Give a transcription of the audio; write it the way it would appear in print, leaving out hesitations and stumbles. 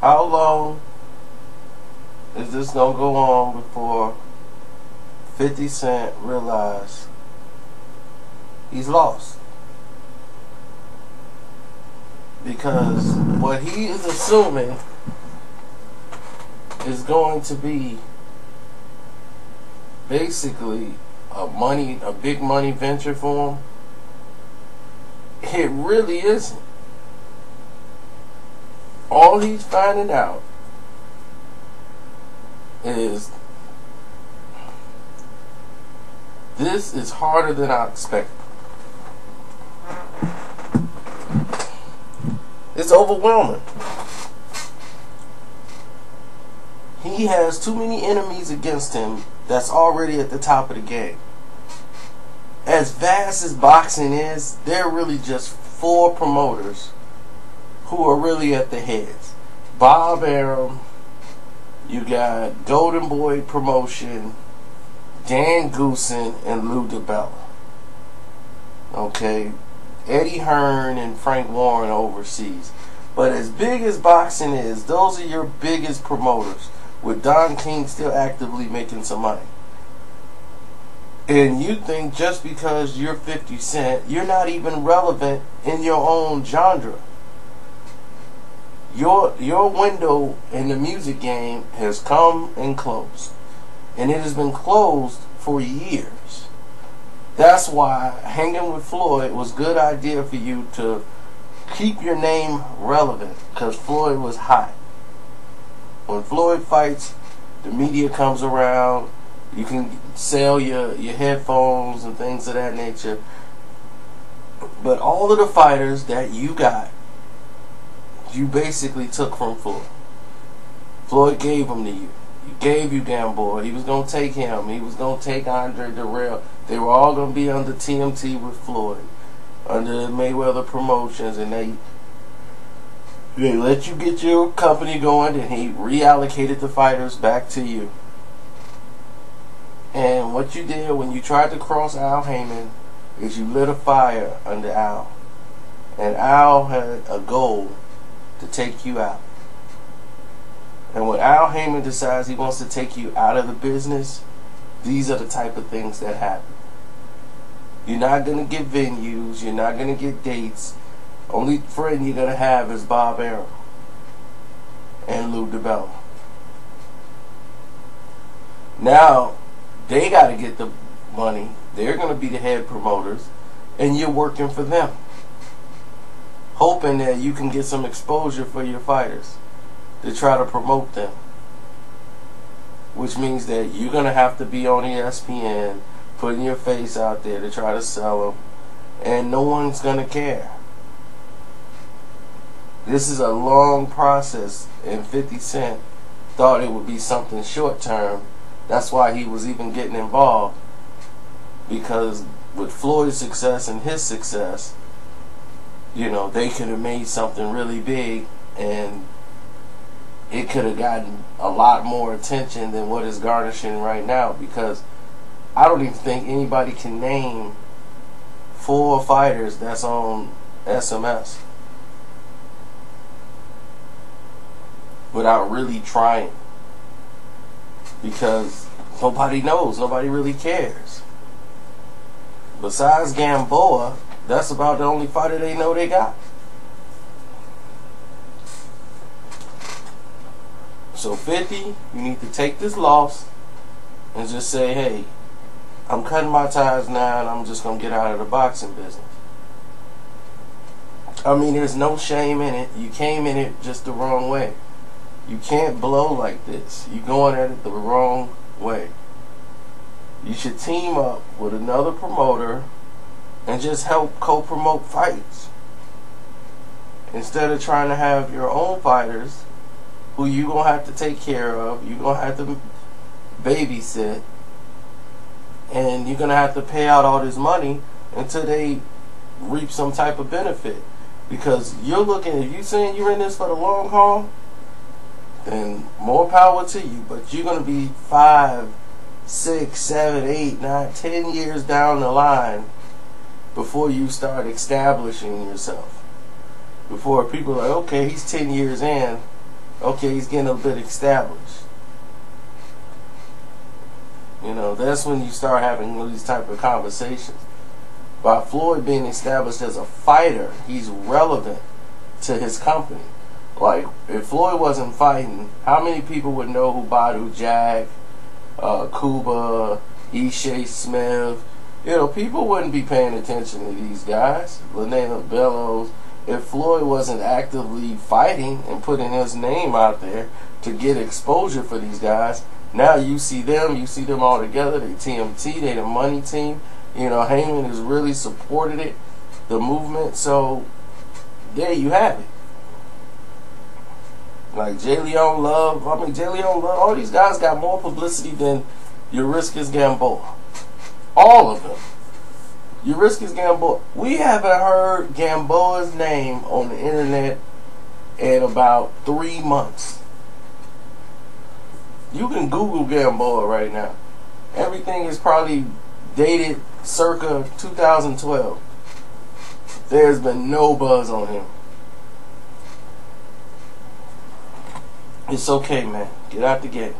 How long is this going to go on before 50 Cent realize he's lost? Because what he is assuming is going to be basically a big money venture for him, it really isn't. All he's finding out is this is harder than I expected. It's overwhelming. He has too many enemies against him that's already at the top of the game. As vast as boxing is, there are really just 4 promoters who are really at the heads. Bob Arum, you got Golden Boy Promotion, Dan Goossen, and Lou DiBella. Okay, Eddie Hearn and Frank Warren overseas. But as big as boxing is, those are your biggest promoters, with Don King still actively making some money. And you think just because you're 50 Cent, you're not even relevant in your own genre. Your window in the music game has come and closed. And it has been closed for years. That's why hanging with Floyd was a good idea for you to keep your name relevant, because Floyd was hot. When Floyd fights, the media comes around. You can sell your headphones and things of that nature. But all of the fighters that you got, you basically took from Floyd. Floyd gave them to you. He gave you Gamboa. He was going to take him. He was going to take Andre Dirrell. They were all going to be under TMT with Floyd, under Mayweather Promotions, and they let you get your company going, and he reallocated the fighters back to you. And what you did when you tried to cross Al Haymon is you lit a fire under Al. And Al had a goal to take you out. And when Al Haymon decides he wants to take you out of the business, these are the type of things that happen. You're not going to get venues. You're not going to get dates. Only friend you're going to have is Bob Arum and Lou DiBella. Now, they got to get the money. They're going to be the head promoters, and you're working for them, hoping that you can get some exposure for your fighters to try to promote them. Which means that you're going to have to be on ESPN, putting your face out there to try to sell them, and no one's going to care. This is a long process, and 50 Cent thought it would be something short term. That's why he was even getting involved, because with Floyd's success and his success, you know, they could have made something really big, and it could have gotten a lot more attention than what is garnishing right now, because I don't even think anybody can name 4 fighters that's on SMS without really trying, because nobody knows, nobody really cares. Besides Gamboa, that's about the only fighter they know they got. So 50, you need to take this loss and just say, hey, I'm cutting my ties now and I'm just going to get out of the boxing business. I mean, there's no shame in it. You came in it just the wrong way. You can't blow like this. You're going at it the wrong way. You should team up with another promoter and just help co-promote fights, instead of trying to have your own fighters who you're going to have to take care of, you're going to have to babysit, and you're going to have to pay out all this money until they reap some type of benefit. Because you're looking, if you're saying you're in this for the long haul, then more power to you. But you're going to be 5, 6, 7, 8, 9, 10 years down the line before you start establishing yourself. Before people are like, okay, he's 10 years in, Okay, he's getting a bit established. You know, that's when you start having these type of conversations. By Floyd being established as a fighter, he's relevant to his company. Like, if Floyd wasn't fighting, how many people would know who Badu Jack, Cuba, Ishe Smith? You know, people wouldn't be paying attention to these guys. Lena Bellows. If Floyd wasn't actively fighting and putting his name out there to get exposure for these guys, now you see them all together. They TMT, they the money team. You know, Heyman has really supported it, the movement. So there you have it. Like Jay Leon Love, Jay Leon Love, all these guys got more publicity than Euriscus Gamboa. All of them. Euriscus Gamboa. We haven't heard Gamboa's name on the internet in about 3 months. You can Google Gamboa right now. Everything is probably dated circa 2012. There's been no buzz on him. It's okay, man. Get out the gate.